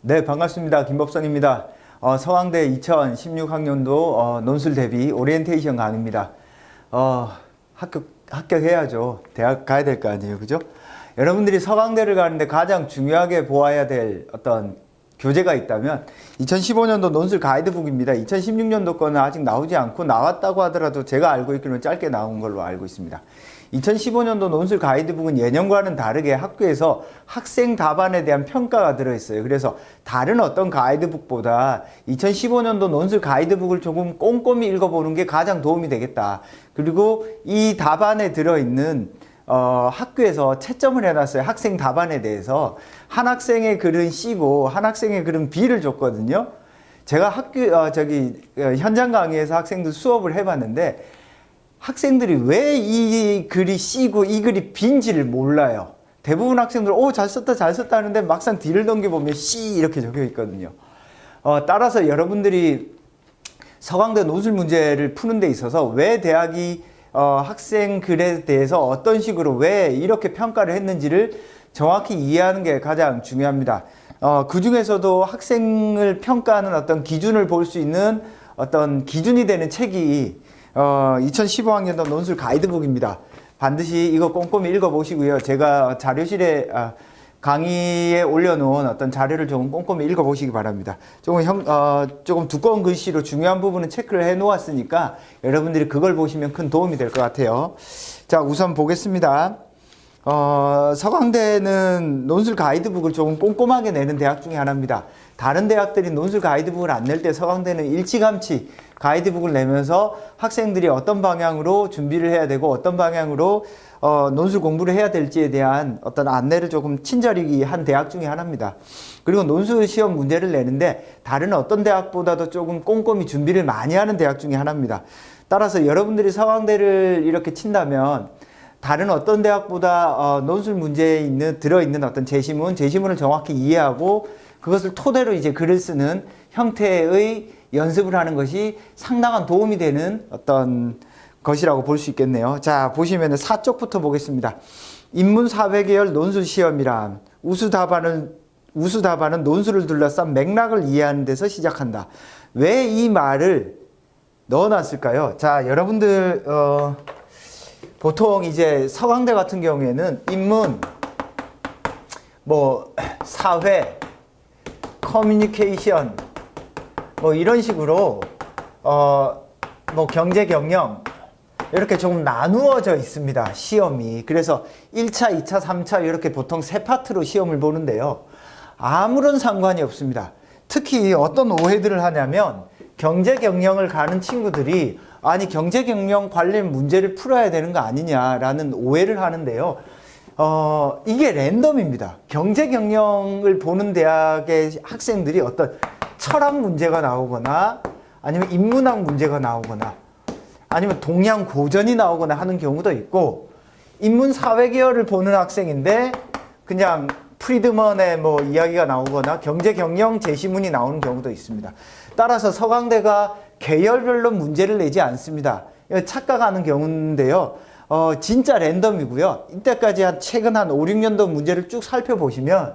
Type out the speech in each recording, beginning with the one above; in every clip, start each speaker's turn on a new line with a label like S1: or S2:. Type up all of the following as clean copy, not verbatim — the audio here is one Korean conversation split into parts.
S1: 네, 반갑습니다. 김법선입니다. 서강대 2016학년도 논술 대비 오리엔테이션 강의입니다. 합격해야죠. 대학 가야 될 거 아니에요. 그죠? 여러분들이 서강대를 가는데 가장 중요하게 보아야 될 어떤 교재가 있다면 2015년도 논술 가이드북입니다. 2016년도 거는 아직 나오지 않고 나왔다고 하더라도 제가 알고 있기로는 짧게 나온 걸로 알고 있습니다. 2015년도 논술 가이드북은 예년과는 다르게 학교에서 학생 답안에 대한 평가가 들어있어요. 그래서 다른 어떤 가이드북보다 2015년도 논술 가이드북을 조금 꼼꼼히 읽어보는 게 가장 도움이 되겠다. 그리고 이 답안에 들어있는 학교에서 채점을 해놨어요. 학생 답안에 대해서. 한 학생의 글은 C고 한 학생의 글은 B를 줬거든요. 제가 현장 강의에서 학생들 수업을 해봤는데 학생들이 왜 이 글이 C고 이 글이 B인지를 몰라요. 대부분 학생들 잘 썼다 잘 썼다 하는데 막상 뒤를 넘겨보면 C 이렇게 적혀 있거든요. 따라서 여러분들이 서강대 논술 문제를 푸는 데 있어서 왜 대학이 학생 글에 대해서 어떤 식으로 왜 이렇게 평가를 했는지를 정확히 이해하는 게 가장 중요합니다. 그 중에서도 학생을 평가하는 어떤 기준을 볼 수 있는 어떤 기준이 되는 책이 2015학년도 논술 가이드북입니다. 반드시 이거 꼼꼼히 읽어보시고요. 제가 자료실에 강의에 올려놓은 어떤 자료를 조금 꼼꼼히 읽어보시기 바랍니다. 조금 두꺼운 글씨로 중요한 부분은 체크를 해 놓았으니까 여러분들이 그걸 보시면 큰 도움이 될 것 같아요. 자, 우선 보겠습니다. 서강대는 논술 가이드북을 조금 꼼꼼하게 내는 대학 중에 하나입니다. 다른 대학들이 논술 가이드북을 안 낼 때 서강대는 일찌감치 가이드북을 내면서 학생들이 어떤 방향으로 준비를 해야 되고 어떤 방향으로 논술 공부를 해야 될지에 대한 어떤 안내를 조금 친절히 한 대학 중에 하나입니다. 그리고 논술 시험 문제를 내는데 다른 어떤 대학보다도 조금 꼼꼼히 준비를 많이 하는 대학 중에 하나입니다. 따라서 여러분들이 서강대를 이렇게 친다면 다른 어떤 대학보다 논술 문제에 들어있는 어떤 제시문을 정확히 이해하고 그것을 토대로 이제 글을 쓰는 형태의 연습을 하는 것이 상당한 도움이 되는 어떤 것이라고 볼 수 있겠네요. 자, 보시면 4쪽부터 보겠습니다. 인문 사회계열 논술 시험이란 우수 답안은 논술을 둘러싼 맥락을 이해하는 데서 시작한다. 왜 이 말을 넣어놨을까요? 자, 여러분들 보통 이제 서강대 같은 경우에는 인문, 사회, 커뮤니케이션, 이런 식으로 경제 경영 이렇게 조금 나누어져 있습니다. 시험이. 그래서 1차, 2차, 3차 이렇게 보통 세 파트로 시험을 보는데요. 아무런 상관이 없습니다. 특히 어떤 오해들을 하냐면 경제 경영을 가는 친구들이 아니 경제 경영 관련 문제를 풀어야 되는 거 아니냐라는 오해를 하는데요. 이게 랜덤입니다. 경제 경영을 보는 대학의 학생들이 어떤 철학 문제가 나오거나 아니면 인문학 문제가 나오거나 아니면 동양 고전이 나오거나 하는 경우도 있고 인문 사회 계열을 보는 학생인데 그냥 프리드먼의 이야기가 나오거나 경제 경영 제시문이 나오는 경우도 있습니다. 따라서 서강대가 계열별로 문제를 내지 않습니다. 착각하는 경우인데요. 진짜 랜덤이고요. 이때까지 최근 한 5, 6년도 문제를 쭉 살펴보시면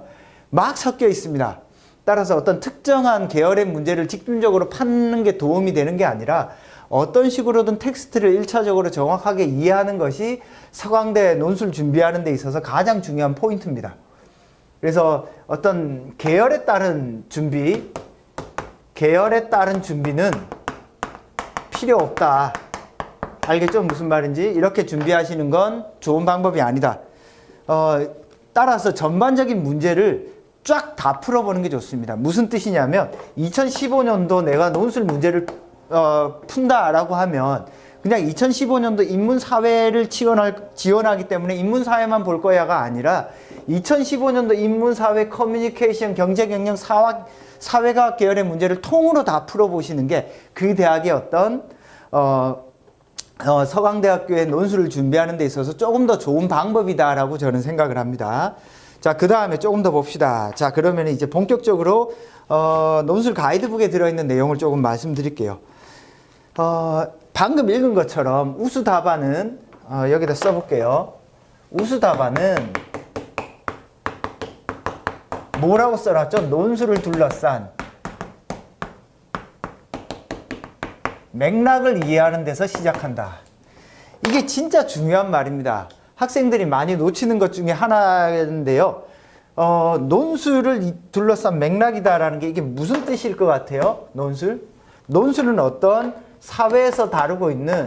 S1: 막 섞여 있습니다. 따라서 어떤 특정한 계열의 문제를 집중적으로 파는 게 도움이 되는 게 아니라 어떤 식으로든 텍스트를 1차적으로 정확하게 이해하는 것이 서강대 논술 준비하는 데 있어서 가장 중요한 포인트입니다. 그래서 어떤 계열에 따른 준비는 필요 없다. 알겠죠? 무슨 말인지? 이렇게 준비하시는 건 좋은 방법이 아니다. 따라서 전반적인 문제를 쫙 다 풀어보는 게 좋습니다. 무슨 뜻이냐면 2015년도 내가 논술 문제를 푼다라고 하면 그냥 2015년도 인문사회를 지원하기 때문에 인문사회만 볼 거야가 아니라 2015년도 인문사회, 커뮤니케이션, 경제경영, 사회과학 계열의 문제를 통으로 다 풀어보시는 게 그 대학의 어떤 서강대학교의 논술을 준비하는 데 있어서 조금 더 좋은 방법이다라고 저는 생각을 합니다. 자, 그 다음에 조금 더 봅시다. 자, 그러면 이제 본격적으로 논술 가이드북에 들어있는 내용을 조금 말씀드릴게요. 방금 읽은 것처럼 우수 답안은 여기다 써볼게요. 우수 답안은 뭐라고 써놨죠? 논술을 둘러싼 맥락을 이해하는 데서 시작한다. 이게 진짜 중요한 말입니다. 학생들이 많이 놓치는 것 중에 하나인데요. 논술을 둘러싼 맥락이다라는 게 이게 무슨 뜻일 것 같아요? 논술? 논술은 어떤 사회에서 다루는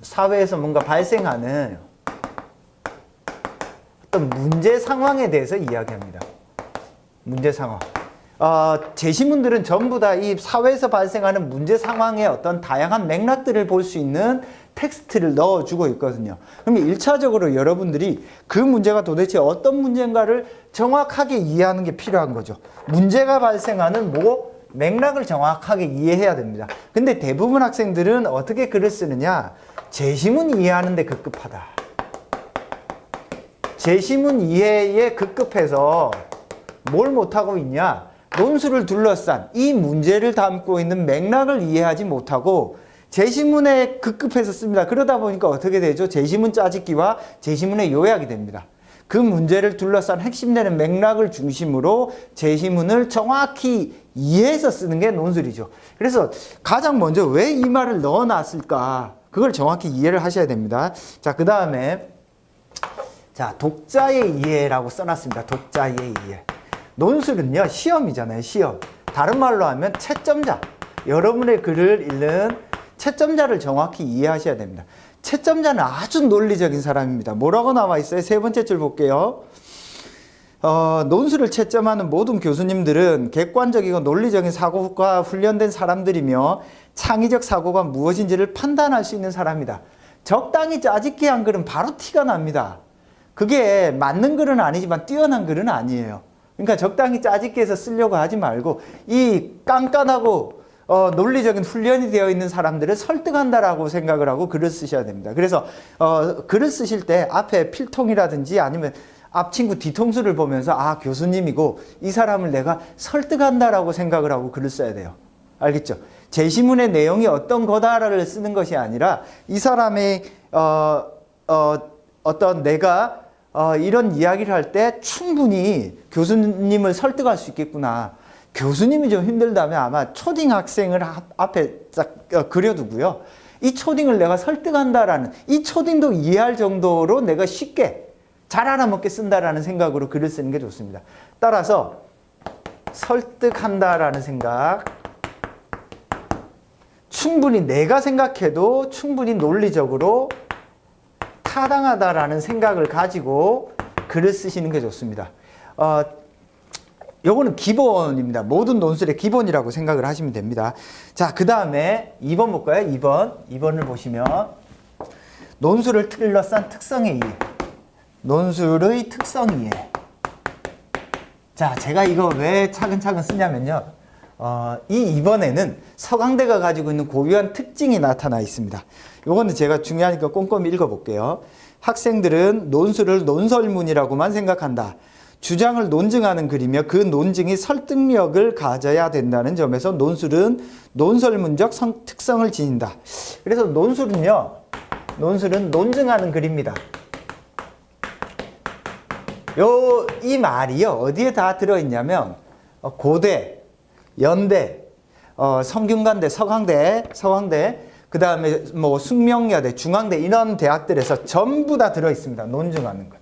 S1: 사회에서 뭔가 발생하는 어떤 문제 상황에 대해서 이야기합니다. 문제 상황. 제시문들은 전부 다 이 사회에서 발생하는 문제 상황의 어떤 다양한 맥락들을 볼 수 있는 텍스트를 넣어주고 있거든요. 그럼 1차적으로 여러분들이 그 문제가 도대체 어떤 문제인가를 정확하게 이해하는 게 필요한 거죠. 문제가 발생하는 맥락을 정확하게 이해해야 됩니다. 근데 대부분 학생들은 어떻게 글을 쓰느냐? 제시문 이해하는 데 급급하다. 제시문 이해에 급급해서 뭘 못하고 있냐? 논술을 둘러싼 이 문제를 담고 있는 맥락을 이해하지 못하고 제시문에 급급해서 씁니다. 그러다 보니까 어떻게 되죠? 제시문 짜집기와 제시문의 요약이 됩니다. 그 문제를 둘러싼 핵심되는 맥락을 중심으로 제시문을 정확히 이해해서 쓰는 게 논술이죠. 그래서 가장 먼저 왜 이 말을 넣어놨을까? 그걸 정확히 이해를 하셔야 됩니다. 자, 그 다음에 자, 독자의 이해라고 써놨습니다. 독자의 이해. 논술은요, 시험이잖아요, 시험. 다른 말로 하면 채점자. 여러분의 글을 읽는 채점자를 정확히 이해하셔야 됩니다. 채점자는 아주 논리적인 사람입니다. 뭐라고 나와 있어요? 세 번째 줄 볼게요. 논술을 채점하는 모든 교수님들은 객관적이고 논리적인 사고가 훈련된 사람들이며 창의적 사고가 무엇인지를 판단할 수 있는 사람이다. 적당히 짜집기 한 글은 바로 티가 납니다. 그게 맞는 글은 아니지만 뛰어난 글은 아니에요. 그러니까 적당히 짜집기 해서 쓰려고 하지 말고 이 깐깐하고 논리적인 훈련이 되어 있는 사람들을 설득한다라고 생각을 하고 글을 쓰셔야 됩니다. 그래서 글을 쓰실 때 앞에 필통이라든지 아니면 앞 친구 뒤통수를 보면서 아, 교수님이고 이 사람을 내가 설득한다라고 생각을 하고 글을 써야 돼요. 알겠죠? 제시문의 내용이 어떤 거다를 쓰는 것이 아니라 이 사람의 어떤 내가 이런 이야기를 할 때 충분히 교수님을 설득할 수 있겠구나. 교수님이 좀 힘들다면 아마 초딩 학생을 앞에 딱 그려두고요. 이 초딩을 내가 설득한다라는, 이 초딩도 이해할 정도로 내가 쉽게 잘 알아먹게 쓴다라는 생각으로 글을 쓰는 게 좋습니다. 따라서 설득한다라는 생각, 충분히 내가 생각해도 충분히 논리적으로 타당하다라는 생각을 가지고 글을 쓰시는 게 좋습니다. 요거는 기본입니다. 모든 논술의 기본이라고 생각을 하시면 됩니다. 자, 그 다음에 2번 볼까요? 2번을 보시면 논술을 둘러싼 특성의 이해. 논술의 특성 이해. 자, 제가 이거 왜 차근차근 쓰냐면요. 이 2번에는 서강대가 가지고 있는 고유한 특징이 나타나 있습니다. 요거는 제가 중요하니까 꼼꼼히 읽어볼게요. 학생들은 논술을 논설문이라고만 생각한다. 주장을 논증하는 글이며 그 논증이 설득력을 가져야 된다는 점에서 논술은 논설문적 특성을 지닌다. 그래서 논술은 논증하는 글입니다. 이 말이요, 어디에 다 들어있냐면 고대, 연대, 성균관대, 서강대, 그 다음에 뭐 숙명여대, 중앙대 이런 대학들에서 전부 다 들어있습니다. 논증하는 것.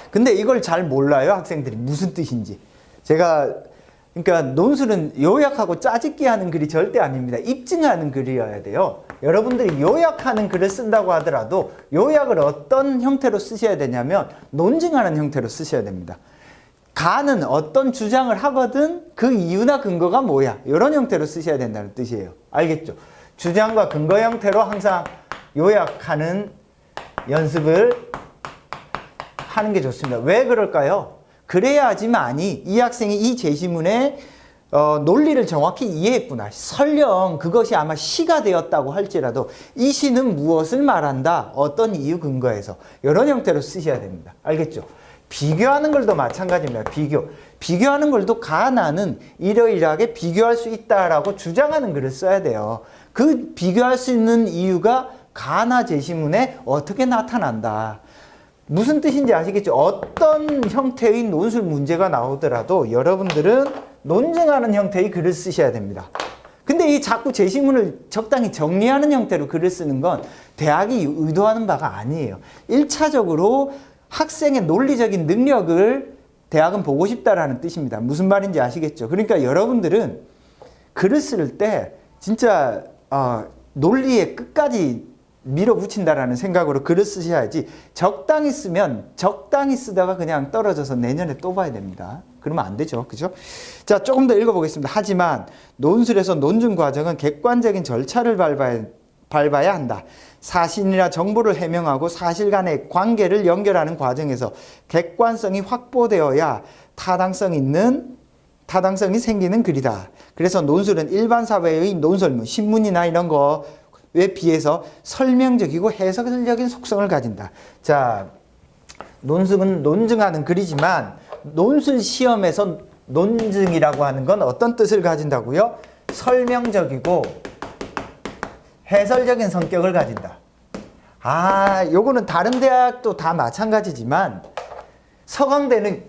S1: 근데 이걸 잘 몰라요, 학생들이. 무슨 뜻인지. 그러니까 논술은 요약하고 짜집기 하는 글이 절대 아닙니다. 입증하는 글이어야 돼요. 여러분들이 요약하는 글을 쓴다고 하더라도 요약을 어떤 형태로 쓰셔야 되냐면 논증하는 형태로 쓰셔야 됩니다. 가는 어떤 주장을 하거든 그 이유나 근거가 뭐야, 이런 형태로 쓰셔야 된다는 뜻이에요. 알겠죠? 주장과 근거 형태로 항상 요약하는 연습을 하는 게 좋습니다. 왜 그럴까요? 그래야지만이 이 학생이 이 제시문의 논리를 정확히 이해했구나. 설령 그것이 아마 시가 되었다고 할지라도 이 시는 무엇을 말한다, 어떤 이유 근거에서, 이런 형태로 쓰셔야 됩니다. 알겠죠? 비교하는 걸도 마찬가지입니다. 비교하는 걸도 가나는 이러이러하게 비교할 수 있다라고 주장하는 글을 써야 돼요. 그 비교할 수 있는 이유가 가나 제시문에 어떻게 나타난다. 무슨 뜻인지 아시겠죠? 어떤 형태의 논술 문제가 나오더라도 여러분들은 논증하는 형태의 글을 쓰셔야 됩니다. 근데 이 자꾸 제시문을 적당히 정리하는 형태로 글을 쓰는 건 대학이 의도하는 바가 아니에요. 1차적으로 학생의 논리적인 능력을 대학은 보고 싶다라는 뜻입니다. 무슨 말인지 아시겠죠? 그러니까 여러분들은 글을 쓸 때 진짜 논리에 끝까지 밀어붙인다라는 생각으로 글을 쓰셔야지, 적당히 쓰면 적당히 쓰다가 그냥 떨어져서 내년에 또 봐야 됩니다. 그러면 안 되죠. 그죠? 자, 조금 더 읽어보겠습니다. 하지만 논술에서 논증 과정은 객관적인 절차를 밟아야 한다. 사실이나 정보를 해명하고 사실 간의 관계를 연결하는 과정에서 객관성이 확보되어야 타당성이 생기는 글이다. 그래서 논술은 일반 사회의 논설문, 신문이나 이런 거에 비해서 설명적이고 해석적인 속성을 가진다. 자, 논술은 논증하는 글이지만 논술 시험에서 논증이라고 하는 건 어떤 뜻을 가진다고요? 설명적이고 해설적인 성격을 가진다. 요거는 다른 대학도 다 마찬가지지만 서강대는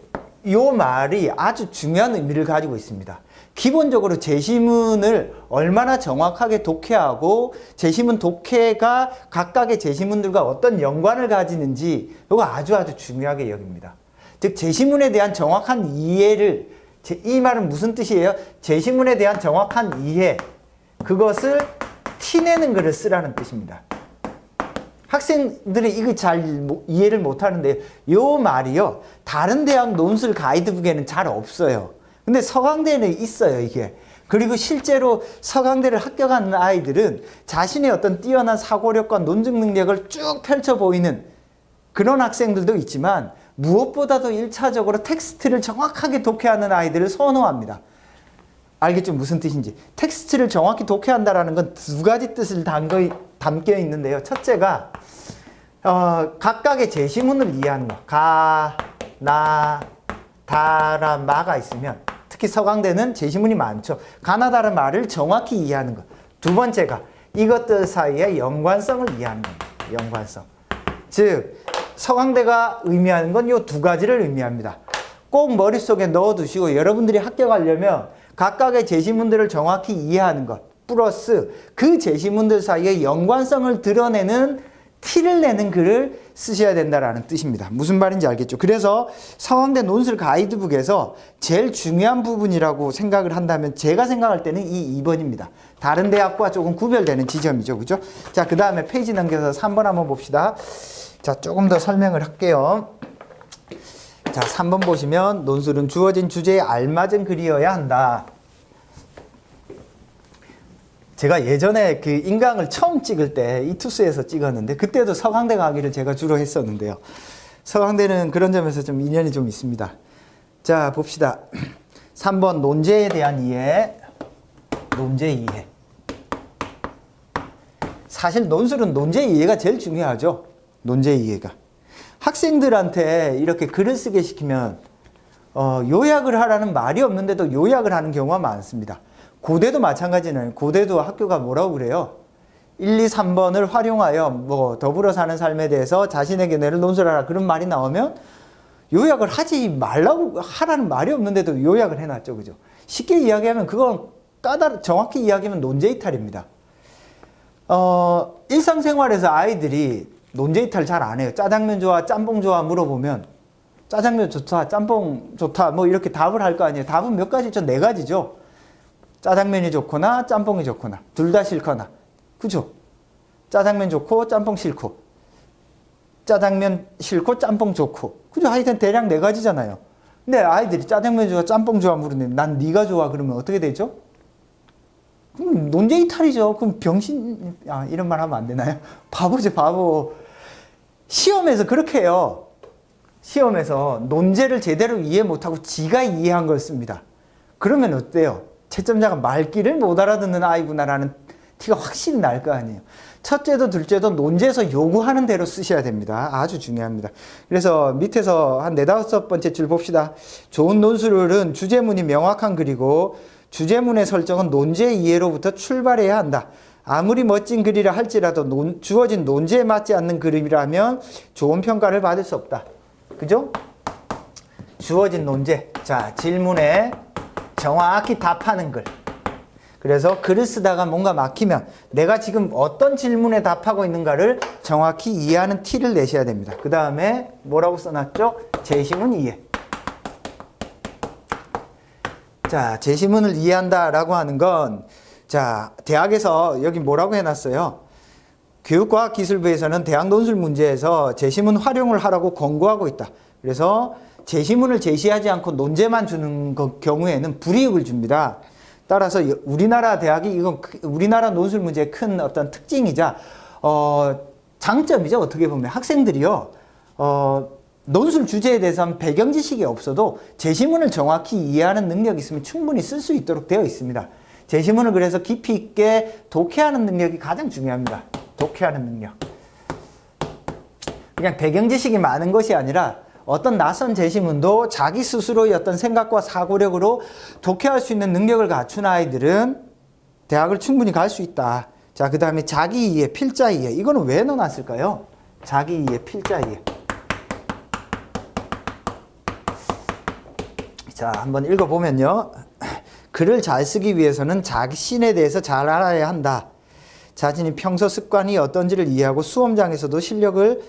S1: 요 말이 아주 중요한 의미를 가지고 있습니다. 기본적으로 제시문을 얼마나 정확하게 독해하고 제시문 독해가 각각의 제시문들과 어떤 연관을 가지는지 이거 아주 중요하게 여깁니다. 즉 제시문에 대한 정확한 이해를, 이 말은 무슨 뜻이에요? 제시문에 대한 정확한 이해, 그것을 티내는 글을 쓰라는 뜻입니다. 학생들이 이거 잘 이해를 못하는데 요 말이요, 다른 대학 논술 가이드북에는 잘 없어요. 근데 서강대는 있어요, 이게. 그리고 실제로 서강대를 합격하는 아이들은 자신의 어떤 뛰어난 사고력과 논증 능력을 쭉 펼쳐 보이는 그런 학생들도 있지만, 무엇보다도 1차적으로 텍스트를 정확하게 독해하는 아이들을 선호합니다. 알겠죠? 무슨 뜻인지. 텍스트를 정확히 독해한다는 건 두 가지 뜻을 담겨 있는데요. 첫째가 각각의 제시문을 이해하는 거. 가, 나, 다라, 마가 있으면, 특히 서강대는 제시문이 많죠. 가나, 다라, 마를 정확히 이해하는 것. 두 번째가 이것들 사이의 연관성을 이해하는 겁니다. 연관성. 즉 서강대가 의미하는 건 이 두 가지를 의미합니다. 꼭 머릿속에 넣어두시고, 여러분들이 합격하려면 각각의 제시문들을 정확히 이해하는 것 플러스 그 제시문들 사이의 연관성을 드러내는 티를 내는 글을 쓰셔야 된다는 뜻입니다. 무슨 말인지 알겠죠? 그래서 서강대 논술 가이드북에서 제일 중요한 부분이라고 생각을 한다면 제가 생각할 때는 이 2번입니다. 다른 대학과 조금 구별되는 지점이죠. 그죠? 자, 그 다음에 페이지 넘겨서 3번 한번 봅시다. 자, 조금 더 설명을 할게요. 자, 3번 보시면 논술은 주어진 주제에 알맞은 글이어야 한다. 제가 예전에 그 인강을 처음 찍을 때 이투스에서 찍었는데 그때도 서강대 강의를 제가 주로 했었는데요. 서강대는 그런 점에서 좀 인연이 좀 있습니다. 자, 봅시다. 3번 논제에 대한 이해. 논제 이해. 사실 논술은 논제 이해가 제일 중요하죠. 논제 이해가. 학생들한테 이렇게 글을 쓰게 시키면 요약을 하라는 말이 없는데도 요약을 하는 경우가 많습니다. 고대도 마찬가지는, 고대도 학교가 뭐라고 그래요? 1, 2, 3번을 활용하여 더불어 사는 삶에 대해서 자신의 견해를 논술하라, 그런 말이 나오면 요약을 하지 말라고 하라는 말이 없는데도 요약을 해놨죠. 그죠? 쉽게 이야기하면 그건 정확히 이야기하면 논제 이탈입니다. 일상생활에서 아이들이 논제 이탈 잘 안 해요. 짜장면 좋아, 짬뽕 좋아 물어보면 짜장면 좋다, 짬뽕 좋다 뭐 이렇게 답을 할 거 아니에요. 답은 몇 가지죠? 4가지죠. 짜장면이 좋거나 짬뽕이 좋거나 둘 다 싫거나. 그죠? 짜장면 좋고 짬뽕 싫고, 짜장면 싫고 짬뽕 좋고. 그죠? 하여튼 대략 4가지잖아요. 근데 아이들이 짜장면 좋아, 짬뽕 좋아 물으는데 난 네가 좋아 그러면 어떻게 되죠? 그럼 논제 이탈이죠. 그럼 병신, 이런 말 하면 안 되나요? 바보죠, 바보. 시험에서 그렇게 해요. 시험에서 논제를 제대로 이해 못하고 지가 이해한 걸 씁니다. 그러면 어때요? 채점자가 말귀를 못 알아듣는 아이구나라는 티가 확실히 날 거 아니에요. 첫째도 둘째도 논제에서 요구하는 대로 쓰셔야 됩니다. 아주 중요합니다. 그래서 밑에서 한 4-5번째 줄 봅시다. 좋은 논술은 주제문이 명확한 글이고 주제문의 설정은 논제 이해로부터 출발해야 한다. 아무리 멋진 글이라 할지라도 주어진 논제에 맞지 않는 글이라면 좋은 평가를 받을 수 없다. 그죠? 주어진 논제. 자, 질문에 정확히 답하는 글. 그래서 글을 쓰다가 뭔가 막히면 내가 지금 어떤 질문에 답하고 있는가를 정확히 이해하는 티를 내셔야 됩니다. 그 다음에 뭐라고 써놨죠? 제시문 이해. 자, 제시문을 이해한다라고 하는 건, 자, 대학에서 여기 뭐라고 해놨어요? 교육과학기술부에서는 대학 논술 문제에서 제시문 활용을 하라고 권고하고 있다. 그래서 제시문을 제시하지 않고 논제만 주는 경우에는 불이익을 줍니다. 따라서 우리나라 대학이 이건 우리나라 논술 문제의 큰 어떤 특징이자 장점이죠. 어떻게 보면 학생들이요. 논술 주제에 대해서는 배경 지식이 없어도 제시문을 정확히 이해하는 능력이 있으면 충분히 쓸 수 있도록 되어 있습니다. 제시문을 그래서 깊이 있게 독해하는 능력이 가장 중요합니다. 독해하는 능력. 그냥 배경 지식이 많은 것이 아니라 어떤 낯선 제시문도 자기 스스로의 어떤 생각과 사고력으로 독해할 수 있는 능력을 갖춘 아이들은 대학을 충분히 갈 수 있다. 자, 그 다음에 자기 이해, 필자 이해. 이거는 왜 넣어놨을까요? 자기 이해, 필자 이해. 자, 한번 읽어보면요. 글을 잘 쓰기 위해서는 자신에 대해서 잘 알아야 한다. 자신이 평소 습관이 어떤지를 이해하고 수험장에서도 실력을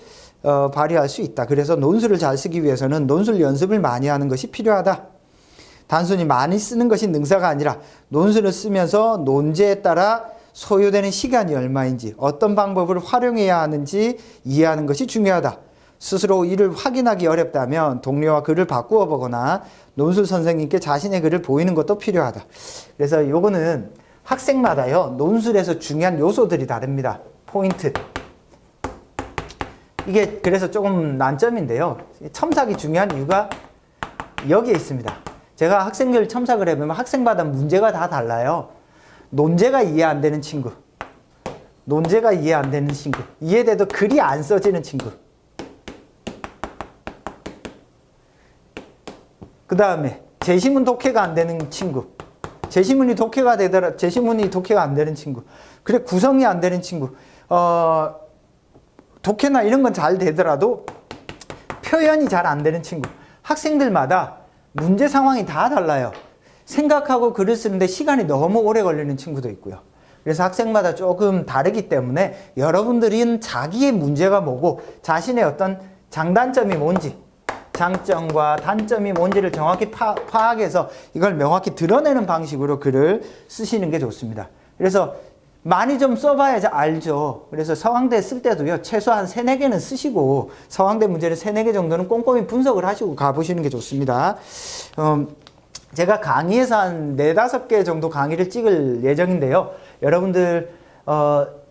S1: 발휘할 수 있다. 그래서 논술을 잘 쓰기 위해서는 논술 연습을 많이 하는 것이 필요하다. 단순히 많이 쓰는 것이 능사가 아니라 논술을 쓰면서 논제에 따라 소요되는 시간이 얼마인지, 어떤 방법을 활용해야 하는지 이해하는 것이 중요하다. 스스로 이를 확인하기 어렵다면 동료와 글을 바꾸어 보거나 논술 선생님께 자신의 글을 보이는 것도 필요하다. 그래서 요거는 학생마다요, 논술에서 중요한 요소들이 다릅니다. 포인트. 이게 그래서 조금 난점인데요. 첨삭이 중요한 이유가 여기에 있습니다. 제가 학생들 첨삭을 해보면 학생마다 문제가 다 달라요. 논제가 이해 안 되는 친구, 논제가 이해 안 되는 친구, 이해돼도 글이 안 써지는 친구, 그 다음에 제시문 독해가 안 되는 친구, 제시문이 독해가 안 되는 친구, 그래 구성이 안 되는 친구, 독해나 이런 건 잘 되더라도 표현이 잘 안 되는 친구. 학생들마다 문제 상황이 다 달라요. 생각하고 글을 쓰는데 시간이 너무 오래 걸리는 친구도 있고요. 그래서 학생마다 조금 다르기 때문에 여러분들은 자기의 문제가 뭐고 자신의 어떤 장단점이 뭔지, 장점과 단점이 뭔지를 정확히 파악해서 이걸 명확히 드러내는 방식으로 글을 쓰시는 게 좋습니다. 그래서 많이 좀 써봐야 알죠. 그래서 서강대 쓸 때도요, 최소한 3, 4개는 쓰시고, 서강대 문제를 3, 4개 정도는 꼼꼼히 분석을 하시고 가보시는 게 좋습니다. 제가 강의에서 한 4, 5개 정도 강의를 찍을 예정인데요. 여러분들,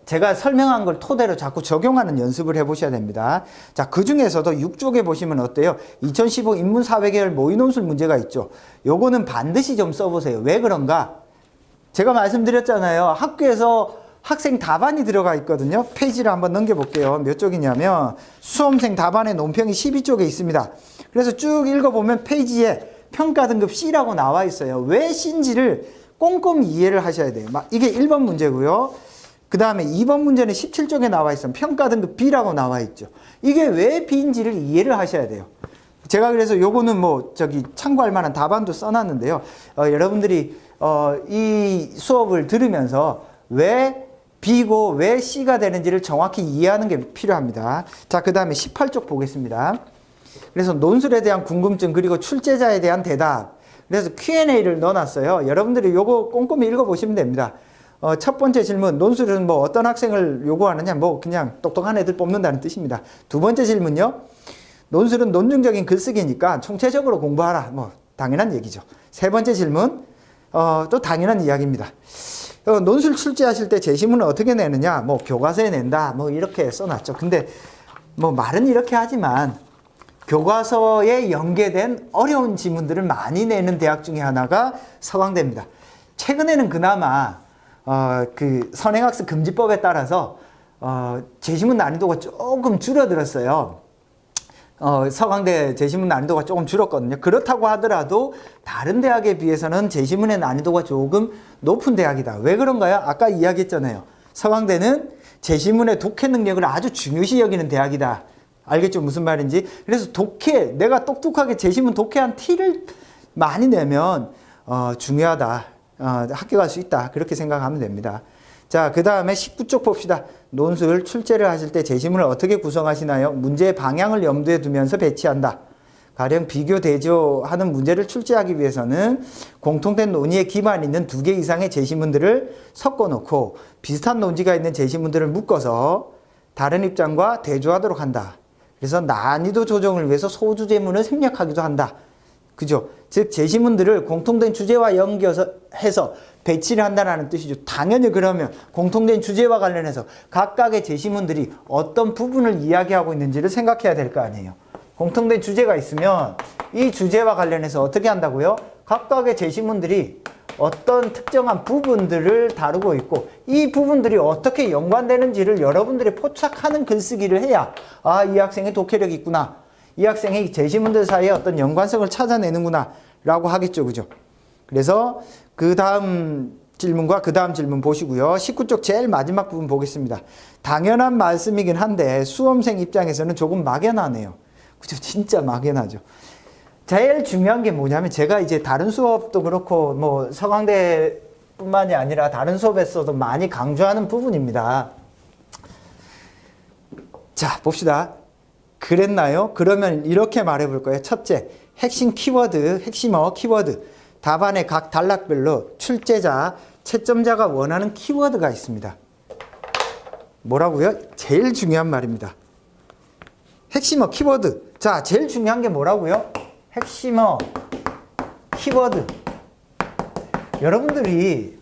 S1: 제가 설명한 걸 토대로 자꾸 적용하는 연습을 해보셔야 됩니다. 자, 그 중에서도 6쪽에 보시면 어때요? 2015 인문사회계열 모의논술 문제가 있죠. 요거는 반드시 좀 써보세요. 왜 그런가? 제가 말씀드렸잖아요. 학교에서 학생 답안이 들어가 있거든요. 페이지를 한번 넘겨볼게요. 몇 쪽이냐면 수험생 답안의 논평이 12쪽에 있습니다. 그래서 쭉 읽어보면 페이지에 평가 등급 C라고 나와 있어요. 왜 C인지를 꼼꼼히 이해를 하셔야 돼요. 이게 1번 문제고요. 그 다음에 2번 문제는 17쪽에 나와 있어요. 평가 등급 B라고 나와 있죠. 이게 왜 B인지를 이해를 하셔야 돼요. 제가 그래서 요거는 참고할 만한 답안도 써놨는데요. 여러분들이 이 수업을 들으면서 왜 B고 왜 C가 되는지를 정확히 이해하는 게 필요합니다. 자, 그 다음에 18쪽 보겠습니다. 그래서 논술에 대한 궁금증 그리고 출제자에 대한 대답. 그래서 Q&A를 넣어놨어요. 여러분들이 요거 꼼꼼히 읽어보시면 됩니다. 첫 번째 질문, 논술은 어떤 학생을 요구하느냐, 그냥 똑똑한 애들 뽑는다는 뜻입니다. 두 번째 질문요. 논술은 논증적인 글쓰기니까 총체적으로 공부하라. 당연한 얘기죠. 세 번째 질문, 또 당연한 이야기입니다. 논술 출제하실 때 제시문을 어떻게 내느냐, 교과서에 낸다, 이렇게 써놨죠. 근데 말은 이렇게 하지만 교과서에 연계된 어려운 지문들을 많이 내는 대학 중에 하나가 서강대입니다. 최근에는 그나마 그 선행학습 금지법에 따라서 제시문 난이도가 조금 줄어들었어요. 서강대 제시문 난이도가 조금 줄었거든요. 그렇다고 하더라도 다른 대학에 비해서는 제시문의 난이도가 조금 높은 대학이다. 왜 그런가요? 아까 이야기했잖아요. 서강대는 제시문의 독해 능력을 아주 중요시 여기는 대학이다. 알겠죠? 무슨 말인지. 그래서 독해, 내가 똑똑하게 제시문 독해한 티를 많이 내면 중요하다. 합격할 수 있다. 그렇게 생각하면 됩니다. 자, 그 다음에 19쪽 봅시다. 논술 출제를 하실 때 제시문을 어떻게 구성하시나요? 문제의 방향을 염두에 두면서 배치한다. 가령 비교 대조하는 문제를 출제하기 위해서는 공통된 논의에 기반 있는 2개 이상의 제시문들을 섞어 놓고 비슷한 논지가 있는 제시문들을 묶어서 다른 입장과 대조하도록 한다. 그래서 난이도 조정을 위해서 소주제문을 생략하기도 한다. 그죠? 즉 제시문들을 공통된 주제와 연결해서 배치를 한다는 뜻이죠. 당연히 그러면 공통된 주제와 관련해서 각각의 제시문들이 어떤 부분을 이야기하고 있는지를 생각해야 될 거 아니에요. 공통된 주제가 있으면 이 주제와 관련해서 어떻게 한다고요? 각각의 제시문들이 어떤 특정한 부분들을 다루고 있고 이 부분들이 어떻게 연관되는지를 여러분들이 포착하는 글쓰기를 해야 이 학생의 독해력이 있구나. 이 학생이 제시문들 사이에 어떤 연관성을 찾아내는구나 라고 하겠죠. 그죠? 그래서 그 다음 질문과 그 다음 질문 보시고요. 19쪽 제일 마지막 부분 보겠습니다. 당연한 말씀이긴 한데 수험생 입장에서는 조금 막연하네요. 그죠? 진짜 막연하죠. 제일 중요한 게 뭐냐면 제가 이제 다른 수업도 그렇고 뭐 서강대뿐만이 아니라 다른 수업에서도 많이 강조하는 부분입니다. 자, 봅시다. 그랬나요? 그러면 이렇게 말해 볼 거예요. 첫째, 핵심 키워드, 핵심어 키워드. 답안의 각 단락별로 출제자, 채점자가 원하는 키워드가 있습니다. 뭐라고요? 제일 중요한 말입니다. 핵심어 키워드. 자, 제일 중요한 게 뭐라고요? 핵심어 키워드. 여러분들이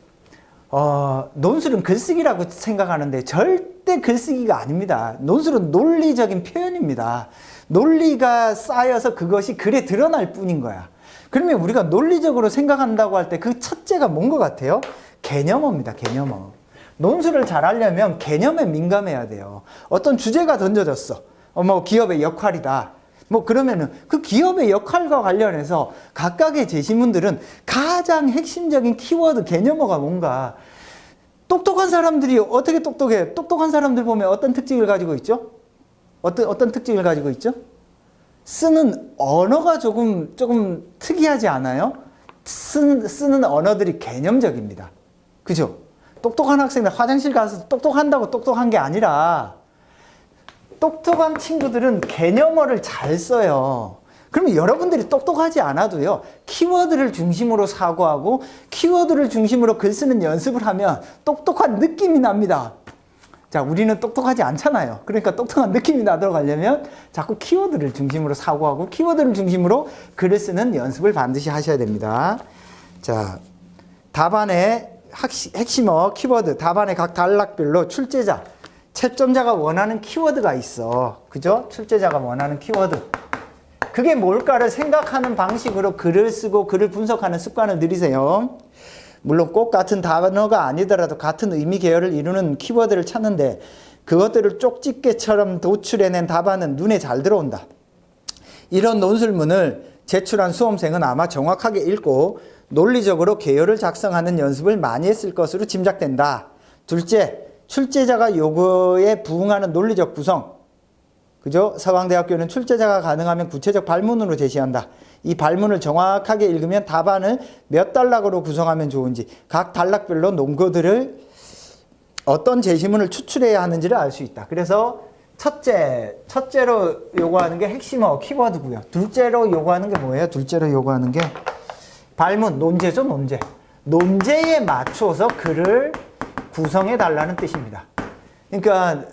S1: 논술은 글쓰기라고 생각하는데 절대 글쓰기가 아닙니다. 논술은 논리적인 표현입니다. 논리가 쌓여서 그것이 글에 드러날 뿐인 거야. 그러면 우리가 논리적으로 생각한다고 할 때 그 첫째가 뭔 것 같아요? 개념어입니다. 개념어. 논술을 잘 하려면 개념에 민감해야 돼요. 어떤 주제가 던져졌어. 뭐 기업의 역할이다. 뭐 그러면은 그 기업의 역할과 관련해서 각각의 제시문들은 가장 핵심적인 키워드 개념어가 뭔가. 똑똑한 사람들이 어떻게 똑똑해? 똑똑한 사람들 보면 어떤 특징을 가지고 있죠? 어떤 특징을 가지고 있죠? 쓰는 언어가 조금 특이하지 않아요? 쓰는 언어들이 개념적입니다. 그죠? 똑똑한 학생들 화장실 가서 똑똑한다고 똑똑한 게 아니라 똑똑한 친구들은 개념어를 잘 써요. 그러면 여러분들이 똑똑하지 않아도요, 키워드를 중심으로 사고하고 키워드를 중심으로 글 쓰는 연습을 하면 똑똑한 느낌이 납니다. 자, 우리는 똑똑하지 않잖아요. 그러니까 똑똑한 느낌이 나도록 하려면 자꾸 키워드를 중심으로 사고하고 키워드를 중심으로 글을 쓰는 연습을 반드시 하셔야 됩니다. 자, 답안의 핵심어 키워드, 답안의 각 단락별로 출제자, 채점자가 원하는 키워드가 있어. 그죠? 출제자가 원하는 키워드. 그게 뭘까를 생각하는 방식으로 글을 쓰고 글을 분석하는 습관을 들이세요. 물론 꼭 같은 단어가 아니더라도 같은 의미 계열을 이루는 키워드를 찾는데 그것들을 쪽집게처럼 도출해낸 답안은 눈에 잘 들어온다. 이런 논술문을 제출한 수험생은 아마 정확하게 읽고 논리적으로 계열을 작성하는 연습을 많이 했을 것으로 짐작된다. 둘째, 출제자가 요구에 부응하는 논리적 구성. 그죠? 서강대학교는 출제자가 가능하면 구체적 발문으로 제시한다. 이 발문을 정확하게 읽으면 답안을 몇 단락으로 구성하면 좋은지, 각 단락별로 논거들을 어떤 제시문을 추출해야 하는지를 알 수 있다. 그래서 첫째로 요구하는 게 핵심어 키워드고요. 둘째로 요구하는 게 뭐예요? 둘째로 요구하는 게 발문, 논제죠, 논제. 논제에 맞춰서 글을 구성해 달라는 뜻입니다. 그러니까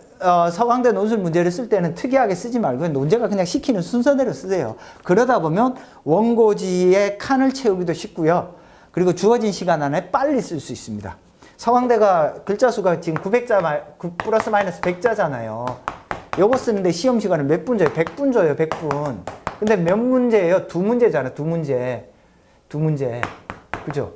S1: 서강대 논술 문제를 쓸 때는 특이하게 쓰지 말고 논제가 그냥 시키는 순서대로 쓰세요. 그러다 보면 원고지의 칸을 채우기도 쉽고요. 그리고 주어진 시간 안에 빨리 쓸 수 있습니다. 서강대가 글자 수가 지금 900자 플러스 마이너스 100자잖아요. 요거 쓰는데 시험 시간을 몇 분 줘요? 100분 줘요. 100분. 근데 몇 문제예요? 2문제잖아요. 2문제. 2문제. 그죠?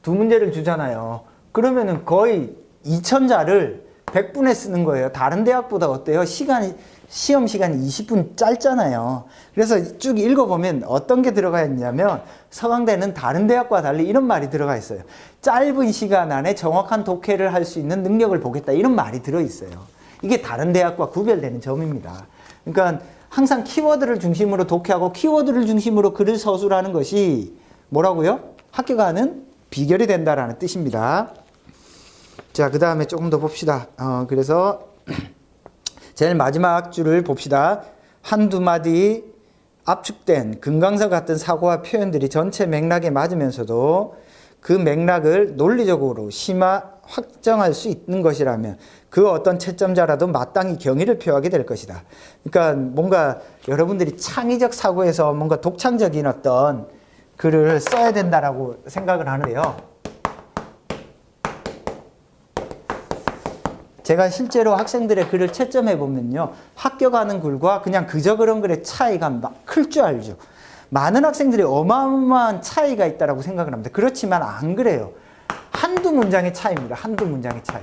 S1: 2문제를 주잖아요. 그러면은 거의 2000자를 100분에 쓰는 거예요. 다른 대학보다 어때요? 시험 시간이 20분 짧잖아요. 그래서 쭉 읽어보면 어떤 게 들어가 있냐면 서강대는 다른 대학과 달리 이런 말이 들어가 있어요. 짧은 시간 안에 정확한 독해를 할 수 있는 능력을 보겠다. 이런 말이 들어있어요. 이게 다른 대학과 구별되는 점입니다. 그러니까 항상 키워드를 중심으로 독해하고 키워드를 중심으로 글을 서술하는 것이 뭐라고요? 학교 가는 비결이 된다라는 뜻입니다. 자, 그 다음에 조금 더 봅시다. 그래서 제일 마지막 줄을 봅시다. 한두 마디 압축된 금강사 같은 사고와 표현들이 전체 맥락에 맞으면서도 그 맥락을 논리적으로 확정할 수 있는 것이라면 그 어떤 채점자라도 마땅히 경의를 표하게 될 것이다. 그러니까 뭔가 여러분들이 창의적 사고에서 뭔가 독창적인 어떤 글을 써야 된다라고 생각을 하는데요. 제가 실제로 학생들의 글을 채점해 보면요. 학교 가는 글과 그냥 그저 그런 글의 차이가 막 클 줄 알죠. 많은 학생들이 어마어마한 차이가 있다고 생각을 합니다. 그렇지만 안 그래요. 한두 문장의 차이입니다. 한두 문장의 차이.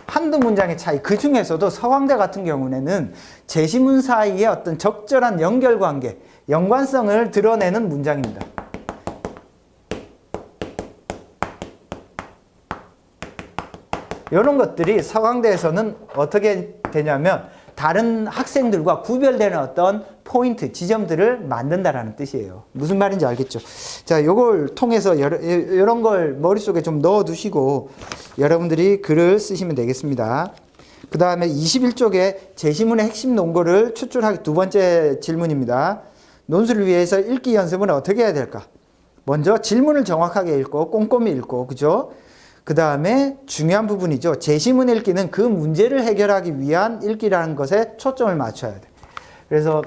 S1: 한두 문장의 차이. 그 중에서도 서강대 같은 경우에는 제시문 사이의 어떤 적절한 연결관계, 연관성을 드러내는 문장입니다. 이런 것들이 서강대에서는 어떻게 되냐면 다른 학생들과 구별되는 어떤 포인트, 지점들을 만든다라는 뜻이에요. 무슨 말인지 알겠죠? 자, 요걸 통해서 이런 걸 머릿속에 좀 넣어 두시고 여러분들이 글을 쓰시면 되겠습니다. 그 다음에 21쪽에 제시문의 핵심 논거를 추출하기 두 번째 질문입니다. 논술을 위해서 읽기 연습은 어떻게 해야 될까? 먼저 질문을 정확하게 읽고 꼼꼼히 읽고, 그죠? 그 다음에 중요한 부분이죠. 제시문 읽기는 그 문제를 해결하기 위한 읽기라는 것에 초점을 맞춰야 돼. 그래서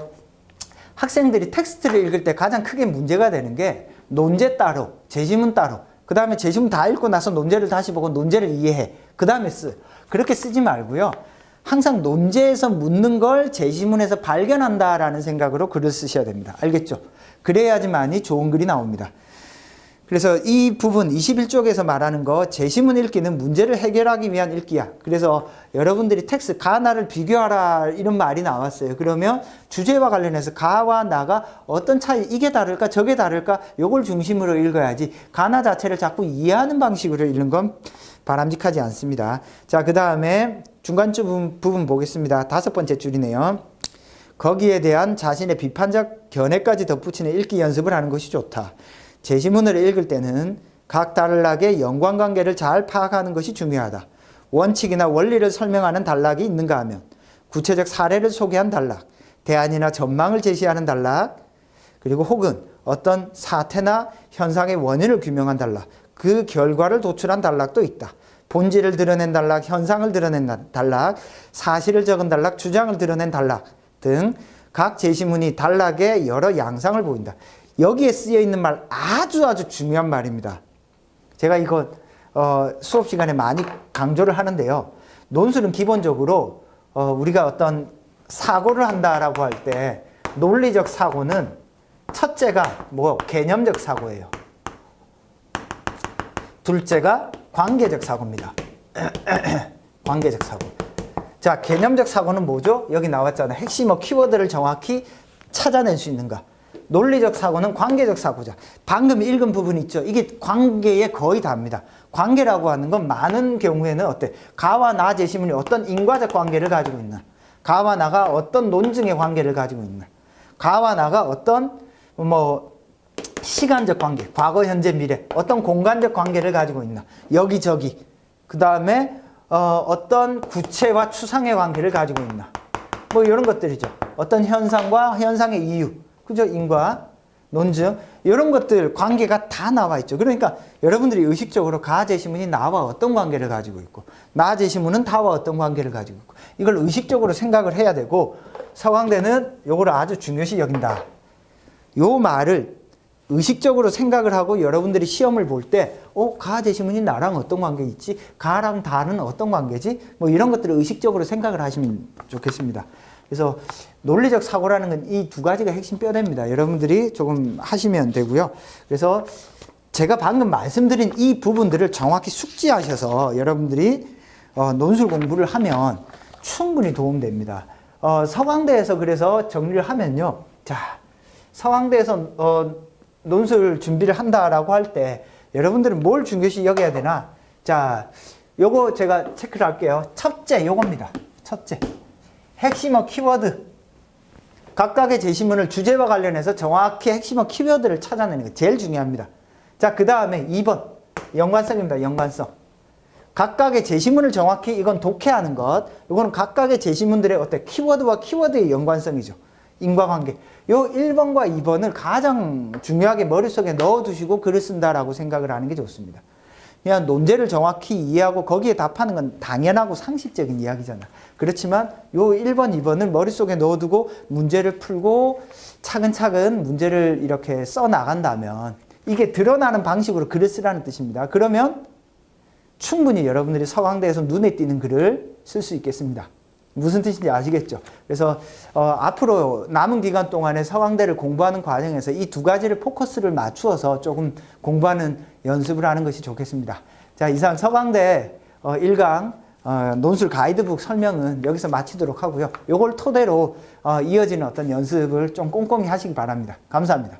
S1: 학생들이 텍스트를 읽을 때 가장 크게 문제가 되는 게 논제 따로, 제시문 따로, 그 다음에 제시문 다 읽고 나서 논제를 다시 보고 논제를 이해해. 그 다음에 그렇게 쓰지 말고요. 항상 논제에서 묻는 걸 제시문에서 발견한다라는 생각으로 글을 쓰셔야 됩니다. 알겠죠? 그래야지만이 좋은 글이 나옵니다. 그래서 이 부분 21쪽에서 말하는 거 제시문 읽기는 문제를 해결하기 위한 읽기야. 그래서 여러분들이 텍스트 가나를 비교하라 이런 말이 나왔어요. 그러면 주제와 관련해서 가와 나가 어떤 차이, 이게 다를까 저게 다를까 요걸 중심으로 읽어야지 가나 자체를 자꾸 이해하는 방식으로 읽는 건 바람직하지 않습니다. 자, 그 다음에 중간쯤 부분 보겠습니다. 5번째 줄이네요. 거기에 대한 자신의 비판적 견해까지 덧붙이는 읽기 연습을 하는 것이 좋다. 제시문을 읽을 때는 각 단락의 연관관계를 잘 파악하는 것이 중요하다. 원칙이나 원리를 설명하는 단락이 있는가 하면 구체적 사례를 소개한 단락, 대안이나 전망을 제시하는 단락, 그리고 혹은 어떤 사태나 현상의 원인을 규명한 단락, 그 결과를 도출한 단락도 있다. 본질을 드러낸 단락, 현상을 드러낸 단락, 사실을 적은 단락, 주장을 드러낸 단락 등 각 제시문이 단락의 여러 양상을 보인다. 여기에 쓰여 있는 말 아주 중요한 말입니다. 제가 이거 수업 시간에 많이 강조를 하는데요. 논술은 기본적으로 우리가 어떤 사고를 한다라고 할 때 논리적 사고는 첫째가 개념적 사고예요. 둘째가 관계적 사고입니다. 관계적 사고. 자, 개념적 사고는 뭐죠? 여기 나왔잖아요. 핵심어 키워드를 정확히 찾아낼 수 있는가. 논리적 사고는 관계적 사고자. 방금 읽은 부분 있죠? 이게 관계에 거의 답니다. 관계라고 하는 건 많은 경우에는 어때? 가와 나 제시문이 어떤 인과적 관계를 가지고 있나? 가와 나가 어떤 논증의 관계를 가지고 있나? 가와 나가 어떤 시간적 관계, 과거, 현재, 미래, 어떤 공간적 관계를 가지고 있나? 여기저기. 그 다음에 어떤 구체와 추상의 관계를 가지고 있나? 이런 것들이죠. 어떤 현상과 현상의 이유. 그죠? 인과, 논증. 이런 것들 관계가 다 나와 있죠. 그러니까 여러분들이 의식적으로 가 제시문이 나와 어떤 관계를 가지고 있고 나 제시문은 다와 어떤 관계를 가지고 있고 이걸 의식적으로 생각을 해야 되고 서강대는 요거를 아주 중요시 여긴다. 요 말을 의식적으로 생각을 하고 여러분들이 시험을 볼 때 가 제시문이 나랑 어떤 관계 있지? 가랑 다는 어떤 관계지? 이런 것들을 의식적으로 생각을 하시면 좋겠습니다. 그래서 논리적 사고라는 건 이 두 가지가 핵심 뼈대입니다. 여러분들이 조금 하시면 되고요. 그래서 제가 방금 말씀드린 이 부분들을 정확히 숙지하셔서 여러분들이 논술 공부를 하면 충분히 도움됩니다. 서강대에서 그래서 정리를 하면요. 자, 서강대에서 논술 준비를 한다라고 할 때 여러분들은 뭘 중요시 여겨야 되나? 자, 요거 제가 체크를 할게요. 첫째, 요겁니다. 첫째. 핵심어 키워드. 각각의 제시문을 주제와 관련해서 정확히 핵심어 키워드를 찾아내는 게 제일 중요합니다. 자, 그 다음에 2번. 연관성입니다. 연관성. 각각의 제시문을 정확히 이건 독해하는 것. 이거는 각각의 제시문들의 어떤 키워드와 키워드의 연관성이죠. 인과관계. 요 1번과 2번을 가장 중요하게 머릿속에 넣어두시고 글을 쓴다라고 생각을 하는 게 좋습니다. 그냥 논제를 정확히 이해하고 거기에 답하는 건 당연하고 상식적인 이야기잖아. 그렇지만 요 1번, 2번을 머릿속에 넣어두고 문제를 풀고 차근차근 문제를 이렇게 써 나간다면 이게 드러나는 방식으로 글을 쓰라는 뜻입니다. 그러면 충분히 여러분들이 서강대에서 눈에 띄는 글을 쓸 수 있겠습니다. 무슨 뜻인지 아시겠죠? 그래서 앞으로 남은 기간 동안에 서강대를 공부하는 과정에서 이 두 가지를 포커스를 맞추어서 조금 공부하는 연습을 하는 것이 좋겠습니다. 자, 이상 서강대 1강 논술 가이드북 설명은 여기서 마치도록 하고요. 요걸 토대로 이어지는 어떤 연습을 좀 꼼꼼히 하시기 바랍니다. 감사합니다.